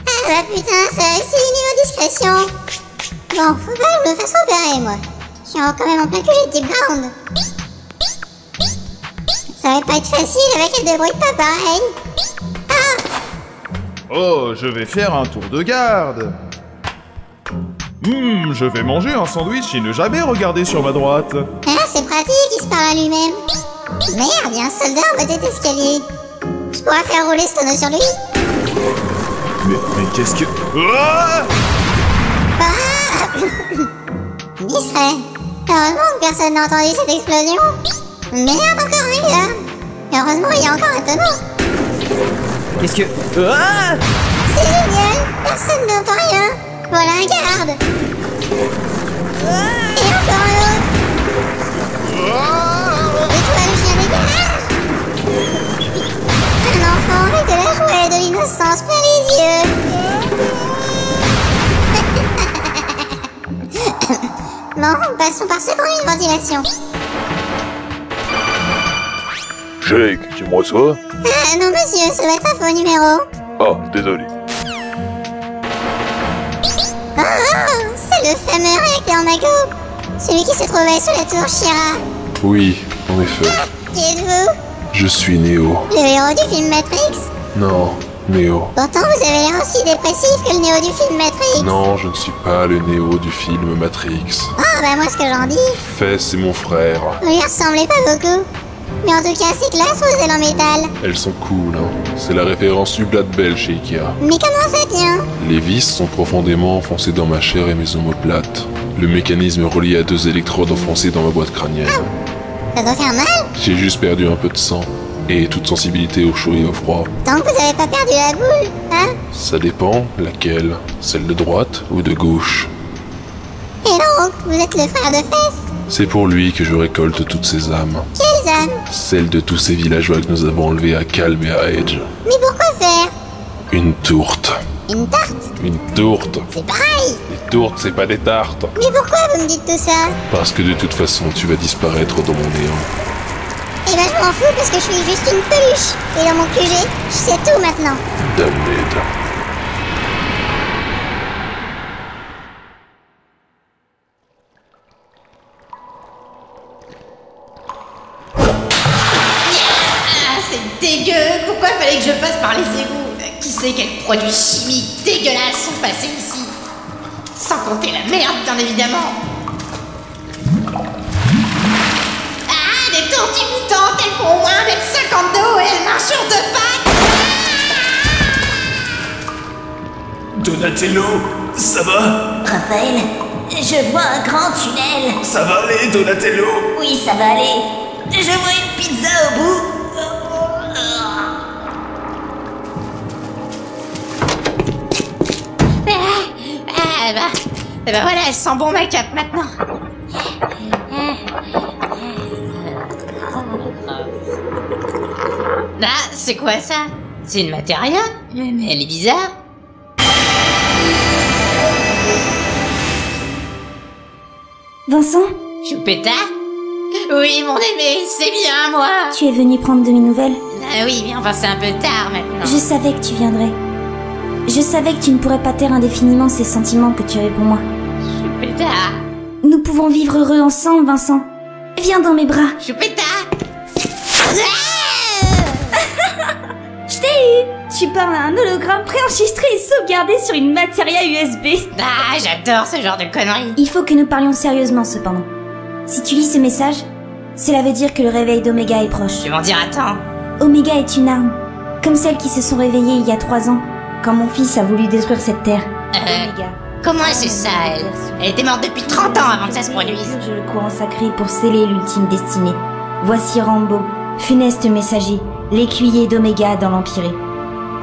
Ah bah putain, ça réussit niveau discrétion. Bon, faut pas que je me fasse repérer, moi. Je suis quand même en plein QG de Deep Ground. Ça va pas être facile avec elle de bruit pas pareil. Ah! Oh, je vais faire un tour de garde. Je vais manger un sandwich et ne jamais regarder sur ma droite. Ah, c'est pratique, il se parle à lui-même. Merde, il y a un soldat en bas des escaliers. Je pourrais faire rouler ce tonneau sur lui. Mais qu'est-ce que... Ah! Ah! Discret. Heureusement que personne n'a entendu cette explosion. Merde, encore un gars. Heureusement, il y a encore un tonneau. Qu'est-ce que... Ah! C'est génial, personne n'entend rien. Voilà un garde. Et encore un autre. Et toi, le chien des gardes. Un enfant avec de la joie et de l'innocence plein les yeux. Bon, passons par ce coin de ventilation. Jake, dis-moi ça. Ah non monsieur, ça va être un faux numéro. Ah, désolé. Ah, c'est le fameux réacteur Mago. Celui qui se trouvait sous la tour Shira. Oui, en effet. Qui êtes-vous? Je suis Neo. Le héros du film Matrix? Non, Neo. Pourtant vous avez l'air aussi dépressif que le Neo du film Matrix. Non, je ne suis pas le Neo du film Matrix. Ah bah moi ce que j'en dis. Fess, c'est mon frère. Vous lui ressemblez pas beaucoup. Mais en tout cas c'est classe vos ailes en métal. Elles sont cool, hein. C'est la référence Hublat Bell chez Ikea. Mais comment ça tient? Les vis sont profondément enfoncées dans ma chair et mes omoplates. Le mécanisme est relié à 2 électrodes enfoncées dans ma boîte crânienne. Ça doit faire mal. J'ai juste perdu un peu de sang. Et toute sensibilité au chaud et au froid. Tant que vous avez pas perdu la boule, hein? Ça dépend, laquelle? Celle de droite ou de gauche? Et donc, vous êtes le frère de Fess? C'est pour lui que je récolte toutes ces âmes. Quelles âmes? Celles de tous ces villageois que nous avons enlevés à Calm et à Edge. Mais pourquoi faire? Une tourte. Une tarte? Une tourte. C'est pareil. Les tourtes, c'est pas des tartes. Mais pourquoi vous me dites tout ça? Parce que de toute façon, tu vas disparaître dans mon néant. Eh ben je m'en fous parce que je suis juste une peluche. Et dans mon QG, je sais tout maintenant. Damned. C'est dégueu! Pourquoi fallait que je passe par les égouts? Qui sait quels produits chimiques dégueulasses sont passés ici? Sans compter la merde, bien évidemment! Ah, des tortues mutantes! Elles font au moins 1m50 de haut et elles marchent sur 2 pattes! Donatello, ça va? Raphaël, je vois un grand tunnel. Ça va aller, Donatello? Oui, ça va aller. Je vois une pizza au bout. Et bah voilà, elle sent bon ma cape maintenant. Ah, c'est quoi ça? C'est une matéria? Mais elle est bizarre. Vincent? Choupetta? Oui, mon aimé, c'est bien moi. Tu es venu prendre de mes nouvelles? Ah oui, mais enfin c'est un peu tard maintenant. Je savais que tu viendrais. Je savais que tu ne pourrais pas taire indéfiniment ces sentiments que tu avais pour moi. Choupetta. Nous pouvons vivre heureux ensemble, Vincent. Viens dans mes bras. Choupetta. Je t'ai eu. Tu parles à un hologramme préenregistré et sauvegardé sur une matéria USB. Ah, j'adore ce genre de conneries. Il faut que nous parlions sérieusement cependant. Si tu lis ce message, cela veut dire que le réveil d'Oméga est proche. Je vais m'en dire attends. Oméga est une arme, comme celles qui se sont réveillées il y a 3 ans, quand mon fils a voulu détruire cette terre. Oméga. Comment c'est ça, elle? Elle était morte depuis 30 ans avant que ça se produise. Je le courant sacré pour sceller l'ultime destinée. Voici Rambo, funeste messager, l'écuyer d'Oméga dans l'Empyrée.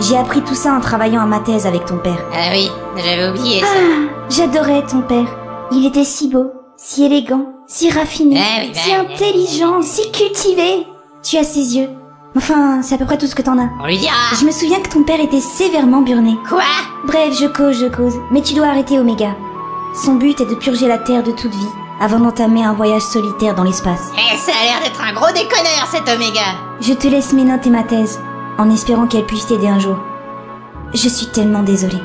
J'ai appris tout ça en travaillant à ma thèse avec ton père. Ah oui, j'avais oublié ça. Ah, j'adorais ton père. Il était si beau, si élégant, si raffiné, si intelligent, si cultivé. Tu as ses yeux. Enfin, c'est à peu près tout ce que t'en as. On lui dira. Je me souviens que ton père était sévèrement burné. Quoi? Bref, je cause. Mais tu dois arrêter Oméga. Son but est de purger la Terre de toute vie, avant d'entamer un voyage solitaire dans l'espace. Eh, ça a l'air d'être un gros déconneur, cet Oméga. Je te laisse mes notes et ma thèse, en espérant qu'elle puisse t'aider un jour. Je suis tellement désolée.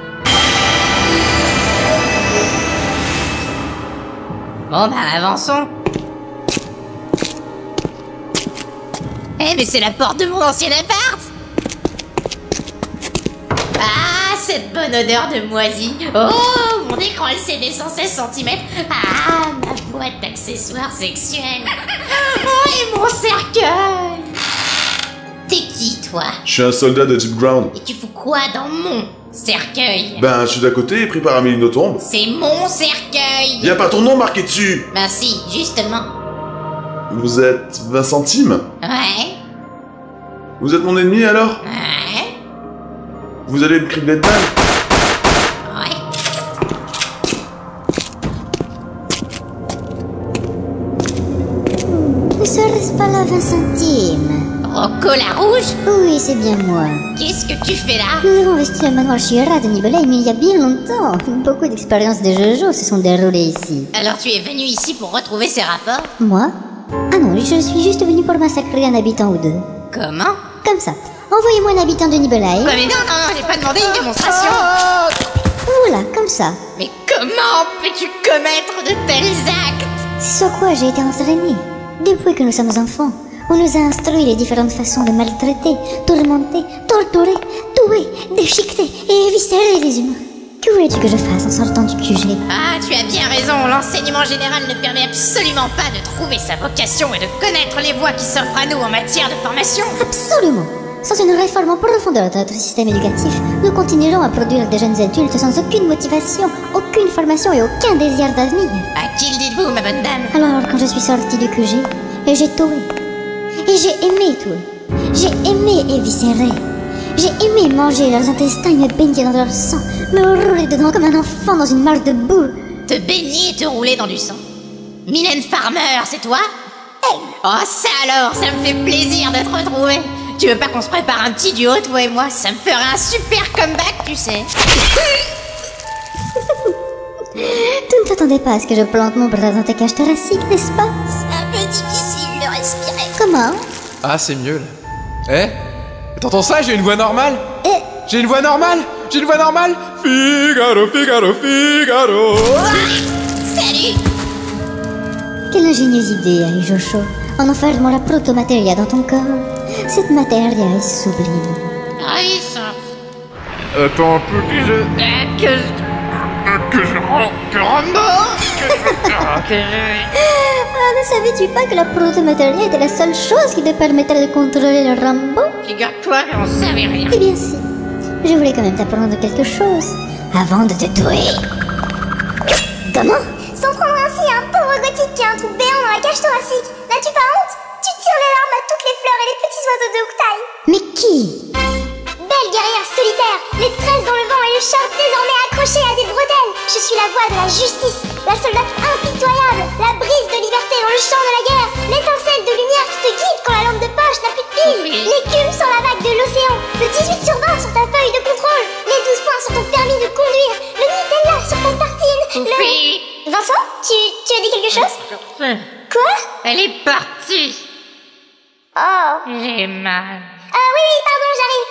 Bon bah, avançons. Eh, mais c'est la porte de mon ancien appart. Ah, cette bonne odeur de moisi. Oh, mon écran LCD 116 cm. Ah, ma boîte d'accessoires sexuels. Oh, et mon cercueil. T'es qui, toi? Je suis un soldat de Deep Ground. Et tu fous quoi dans mon cercueil? Ben, je suis d'à côté et pris par Amélie Nothomb. C'est mon cercueil. Y a pas ton nom marqué dessus. Ben si, justement. Vous êtes Vincent Tim? Ouais. Vous êtes mon ennemi alors? Ouais. Vous allez me crier de balle? Ouais. Ne serait-ce pas là Vincent Tim? Rocco la rouge? Oui, c'est bien moi. Qu'est-ce que tu fais là? Nous avons investi le manoir Shira de Nibelheim il y a bien longtemps. Beaucoup d'expériences de Jojo se sont déroulées ici. Alors tu es venu ici pour retrouver ces rapports? Moi? Ah non, je suis juste venu pour massacrer un habitant ou deux. Comment? Comme ça. Envoyez-moi un habitant de Nibelheim. Quoi, mais non, j'ai pas demandé une démonstration. Voilà, comme ça. Mais comment peux-tu commettre de tels actes? C'est sur quoi j'ai été entraîné. Depuis que nous sommes enfants, on nous a instruit les différentes façons de maltraiter, tourmenter, torturer, tuer, déchiqueter et éviscérer les humains. Que voulais-tu que je fasse en sortant du QG? Ah, tu as bien raison, l'enseignement général ne permet absolument pas de trouver sa vocation et de connaître les voies qui s'offrent à nous en matière de formation. Absolument. Sans une réforme en profondeur de notre système éducatif, nous continuerons à produire des jeunes adultes sans aucune motivation, aucune formation et aucun désir d'avenir. À qui le dites-vous, ma bonne dame? Alors, quand je suis sortie du QG, j'ai tué. Et j'ai aimé tuer. J'ai aimé éviscérer. J'ai aimé manger leurs intestins et me baigner dans leur sang, me rouler dedans comme un enfant dans une mare de boue. Te baigner et te rouler dans du sang. Mylène Farmer, c'est toi? Oh, ça alors, ça me fait plaisir de te retrouver. Tu veux pas qu'on se prépare un petit duo, toi et moi? Ça me ferait un super comeback, tu sais. Tu ne t'attendais pas à ce que je plante mon bras dans ta cage thoracique, n'est-ce pas? C'est un peu difficile de respirer. Comment? Ah, c'est mieux là. Eh? T'entends ça? J'ai une voix normale? J'ai une voix normale? J'ai une voix normale? Figaro, Figaro, Figaro. Salut! Quelle ingénieuse idée a eu Joshua en enfermant la protomatéria dans ton corps. Cette matéria est sublime. Ravissant. Attends un peu que Rambo. Ah, ne savais-tu pas que la protomatéria était la seule chose qui te permettrait de contrôler le Rambo? Figure-toi qu'on savait rien. Eh bien si. Je voulais quand même t'apprendre quelque chose avant de te tuer. Comment? Sans prendre ainsi un pauvre gothique qui a un trou béant dans la cage thoracique. N'as-tu pas honte? Tu tires les larmes à toutes les fleurs et les petits oiseaux de Uktai. Mais qui? Belle guerrière solitaire, les tresses dans le vent et le choc désormais accrochées à des bretelles. Je suis la voix de la justice, la soldate impitoyable, la brise de liberté dans le champ de la guerre, l'étincelle de lumière qui te guide quand la lampe de poche n'a plus de pile, l'écume sur la vague de l'océan, le 18/20 sur ta feuille de contrôle, les 12 points sur ton permis de conduire, le Nutella sur ta tartine, le... Vincent, tu as dit quelque chose? Quoi? Elle est partie. Oh. J'ai mal. Oui, pardon, j'arrive.